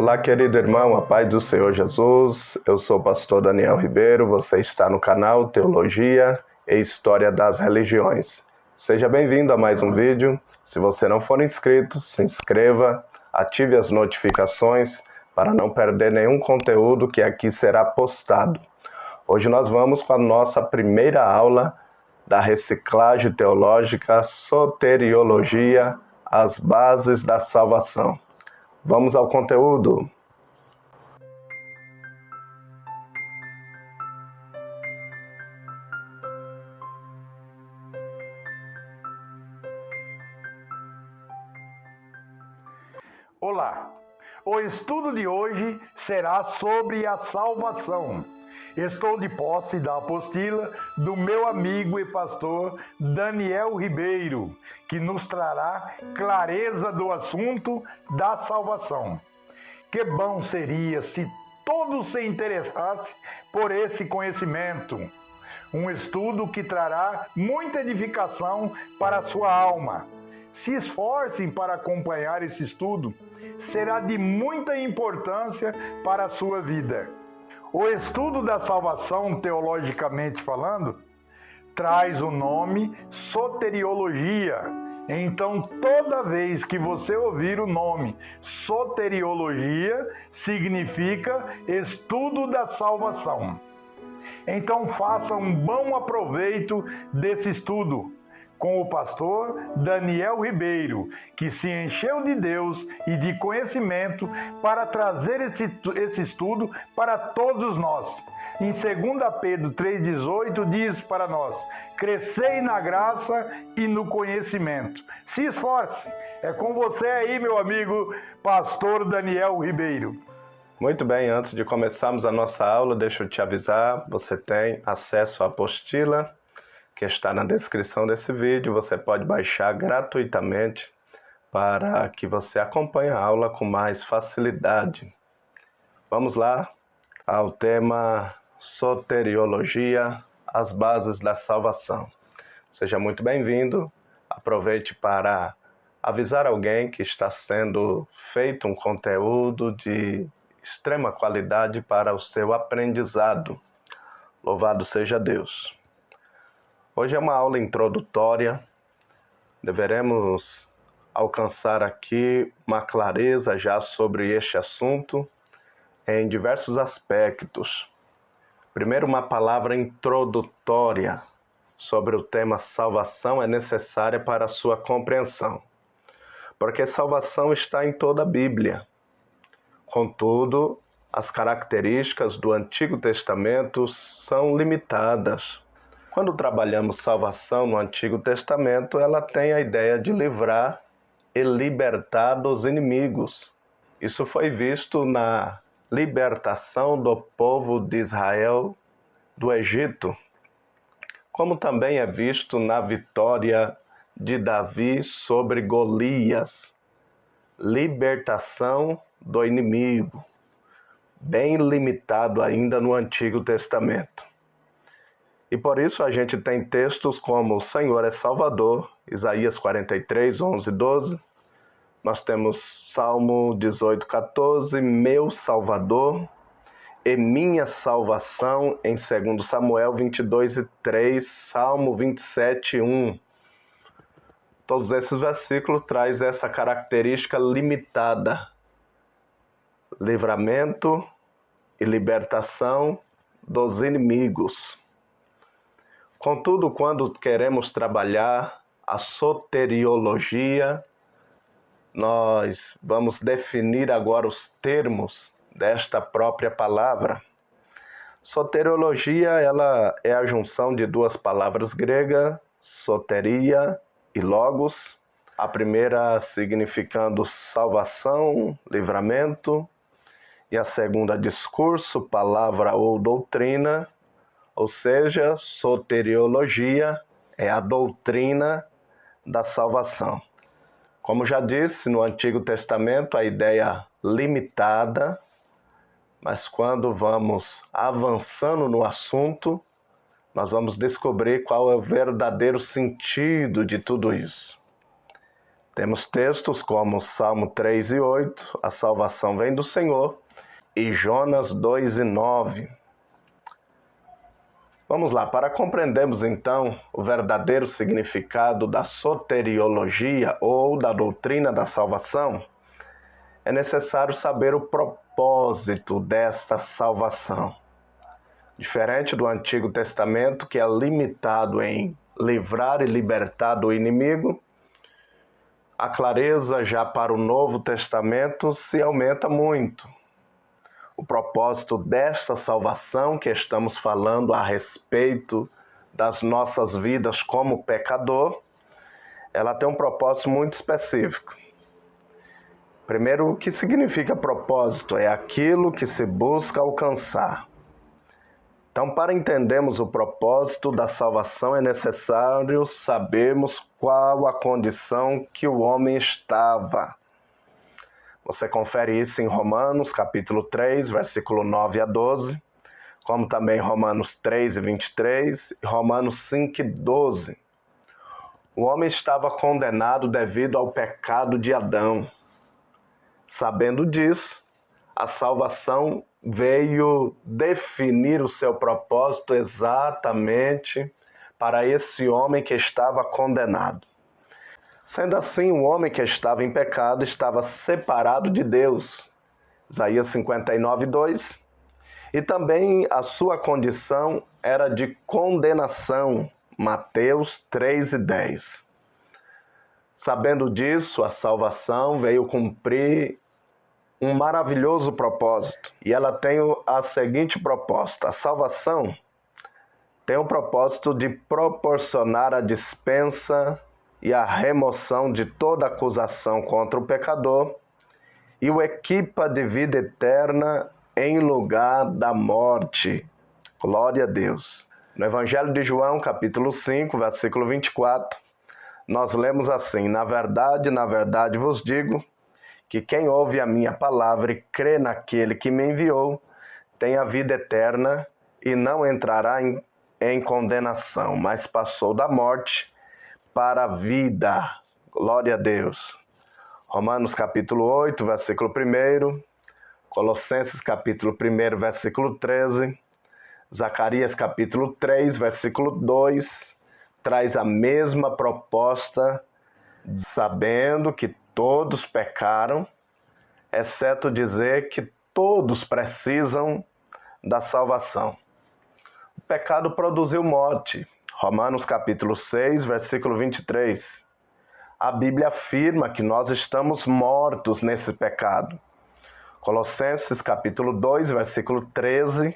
Olá, querido irmão, a paz do Senhor Jesus. Eu sou o pastor Daniel Ribeiro, você está no canal Teologia e História das Religiões. Seja bem-vindo a mais um vídeo. Se você não for inscrito, se inscreva, ative as notificações para não perder nenhum conteúdo que aqui será postado. Hoje nós vamos para a nossa primeira aula da reciclagem teológica, soteriologia, as bases da salvação. Vamos ao conteúdo. Olá! O estudo de hoje será sobre a salvação. Estou de posse da apostila do meu amigo e pastor Daniel Ribeiro, que nos trará clareza do assunto da salvação. Que bom seria se todos se interessassem por esse conhecimento. Um estudo que trará muita edificação para a sua alma. Se esforcem para acompanhar esse estudo, será de muita importância para a sua vida. O estudo da salvação, teologicamente falando, traz o nome soteriologia. Então, toda vez que você ouvir o nome soteriologia, significa estudo da salvação. Então, faça um bom aproveito desse estudo com o pastor Daniel Ribeiro, que se encheu de Deus e de conhecimento para trazer esse estudo para todos nós. Em 2 Pedro 3,18 diz para nós: crescei na graça e no conhecimento. Se esforce. É com você aí, meu amigo, pastor Daniel Ribeiro. Muito bem, antes de começarmos a nossa aula, deixa eu te avisar, você tem acesso à apostila que está na descrição desse vídeo. Você pode baixar gratuitamente para que você acompanhe a aula com mais facilidade. Vamos lá ao tema soteriologia, as bases da salvação. Seja muito bem-vindo. Aproveite para avisar alguém que está sendo feito um conteúdo de extrema qualidade para o seu aprendizado. Louvado seja Deus! Hoje é uma aula introdutória. Deveremos alcançar aqui uma clareza já sobre este assunto em diversos aspectos. Primeiro, uma palavra introdutória sobre o tema salvação é necessária para a sua compreensão, porque salvação está em toda a Bíblia. Contudo, as características do Antigo Testamento são limitadas. Quando trabalhamos salvação no Antigo Testamento, ela tem a ideia de livrar e libertar dos inimigos. Isso foi visto na libertação do povo de Israel do Egito, como também é visto na vitória de Davi sobre Golias. Libertação do inimigo, bem limitado ainda no Antigo Testamento. E por isso a gente tem textos como o Senhor é Salvador, Isaías 43, 11 e 12. Nós temos Salmo 18, 14, meu Salvador e minha salvação, em 2 Samuel 22 e 3, Salmo 27, 1. Todos esses versículos trazem essa característica limitada. Livramento e libertação dos inimigos. Contudo, quando queremos trabalhar a soteriologia, nós vamos definir agora os termos desta própria palavra. Soteriologia, ela é a junção de duas palavras gregas, soteria e logos. A primeira significando salvação, livramento, e a segunda discurso, palavra ou doutrina. Ou seja, soteriologia é a doutrina da salvação. Como já disse, no Antigo Testamento a ideia limitada, mas quando vamos avançando no assunto, nós vamos descobrir qual é o verdadeiro sentido de tudo isso. Temos textos como Salmo 3 e 8, a salvação vem do Senhor, e Jonas 2 e 9. Vamos lá, para compreendermos então o verdadeiro significado da soteriologia ou da doutrina da salvação, é necessário saber o propósito desta salvação. Diferente do Antigo Testamento, que é limitado em livrar e libertar do inimigo, a clareza já para o Novo Testamento se aumenta muito. O propósito desta salvação que estamos falando a respeito das nossas vidas como pecador, ela tem um propósito muito específico. Primeiro, o que significa propósito? É aquilo que se busca alcançar. Então, para entendermos o propósito da salvação, é necessário sabermos qual a condição que o homem estava. Você confere isso em Romanos, capítulo 3, versículo 9 a 12, como também Romanos 3 e 23 e Romanos 5 e 12. O homem estava condenado devido ao pecado de Adão. Sabendo disso, a salvação veio definir o seu propósito exatamente para esse homem que estava condenado. Sendo assim, o homem que estava em pecado estava separado de Deus, Isaías 59, 2, e também a sua condição era de condenação, Mateus 3 e 10. Sabendo disso, a salvação veio cumprir um maravilhoso propósito, e ela tem a seguinte proposta: a salvação tem o propósito de proporcionar a dispensa e a remoção de toda acusação contra o pecador e o equipa de vida eterna em lugar da morte. Glória a Deus. No Evangelho de João, capítulo 5, versículo 24, nós lemos assim: na verdade vos digo, que quem ouve a minha palavra e crê naquele que me enviou, tem a vida eterna e não entrará em condenação, mas passou da morte para a vida. Glória a Deus. Romanos capítulo 8, versículo 1, Colossenses capítulo 1, versículo 13, Zacarias capítulo 3, versículo 2, traz a mesma proposta, sabendo que todos pecaram, exceto dizer que todos precisam da salvação. O pecado produziu morte. Romanos capítulo 6, versículo 23. A Bíblia afirma que nós estamos mortos nesse pecado. Colossenses capítulo 2, versículo 13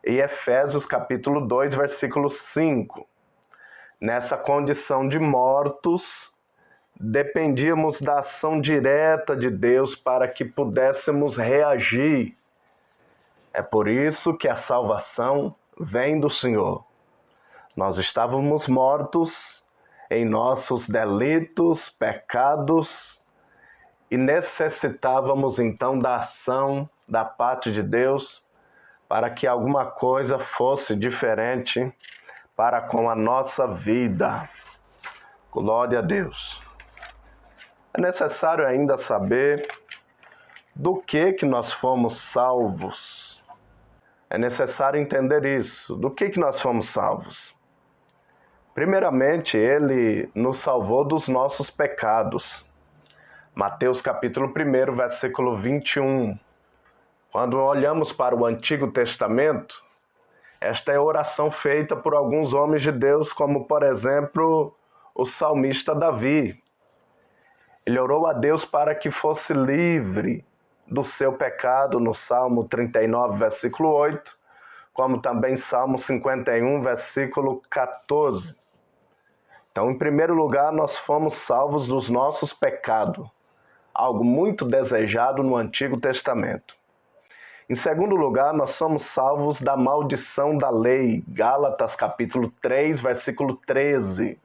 e Efésios capítulo 2, versículo 5. Nessa condição de mortos, dependíamos da ação direta de Deus para que pudéssemos reagir. É por isso que a salvação vem do Senhor. Nós estávamos mortos em nossos delitos, pecados, e necessitávamos então da ação da parte de Deus para que alguma coisa fosse diferente para com a nossa vida. Glória a Deus. É necessário ainda saber do que nós fomos salvos. É necessário entender isso. Do que nós fomos salvos? Primeiramente, Ele nos salvou dos nossos pecados. Mateus capítulo 1, versículo 21. Quando olhamos para o Antigo Testamento, esta é a oração feita por alguns homens de Deus, como por exemplo, o salmista Davi. Ele orou a Deus para que fosse livre do seu pecado no Salmo 39, versículo 8, como também Salmo 51, versículo 14. Então, em primeiro lugar, nós fomos salvos dos nossos pecados, algo muito desejado no Antigo Testamento. Em segundo lugar, nós somos salvos da maldição da lei, Gálatas capítulo 3, versículo 13.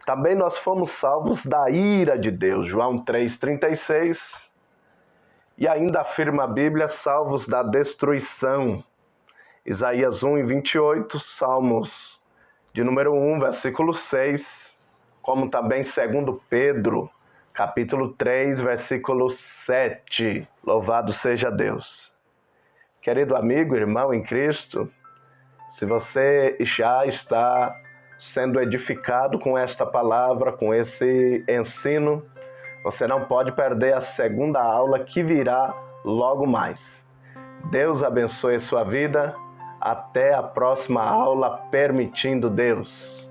Também nós fomos salvos da ira de Deus, João 3,36. E ainda afirma a Bíblia, salvos da destruição, Isaías 1 e 28, Salmos de número 1, versículo 6, como também 2 Pedro, capítulo 3, versículo 7. Louvado seja Deus. Querido amigo, irmão em Cristo, se você já está sendo edificado com esta palavra, com esse ensino, você não pode perder a segunda aula que virá logo mais. Deus abençoe sua vida. Até a próxima aula, permitindo Deus.